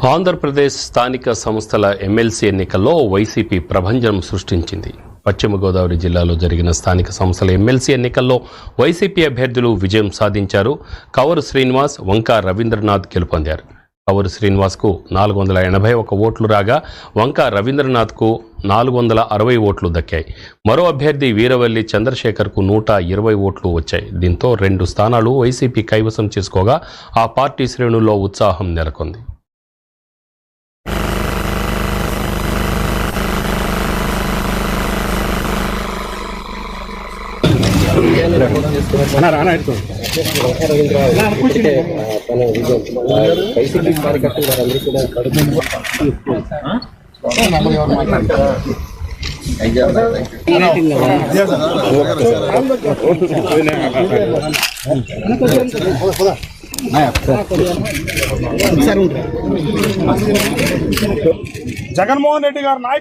ఆంధ్రప్రదేశ్ స్థానిక సంస్థల ఎమ్మెల్సీ ఎన్నికల్లో వైసీపీ ప్రభంజనం సృష్టించింది. పశ్చిమ గోదావరి జిల్లాలో జరిగిన స్థానిక సంస్థల ఎమ్మెల్సీ ఎన్నికల్లో వైసీపీ అభ్యర్థులు విజయం సాధించారు. కవరు శ్రీనివాస్, వంకా రవీంద్రనాథ్ గెలుపొందారు. కవరు శ్రీనివాస్కు 481 ఓట్లు రాగా వంకా రవీంద్రనాథ్కు 460 ఓట్లు దక్కాయి. మరో అభ్యర్థి వీరవల్లి చంద్రశేఖర్కు 120 ఓట్లు వచ్చాయి. దీంతో 2 స్థానాలు వైసీపీ కైవసం చేసుకోగా ఆ పార్టీ శ్రేణుల్లో ఉత్సాహం నెలకొంది. జగన్మోహన్ రెడ్డి గారు నాయకత్వం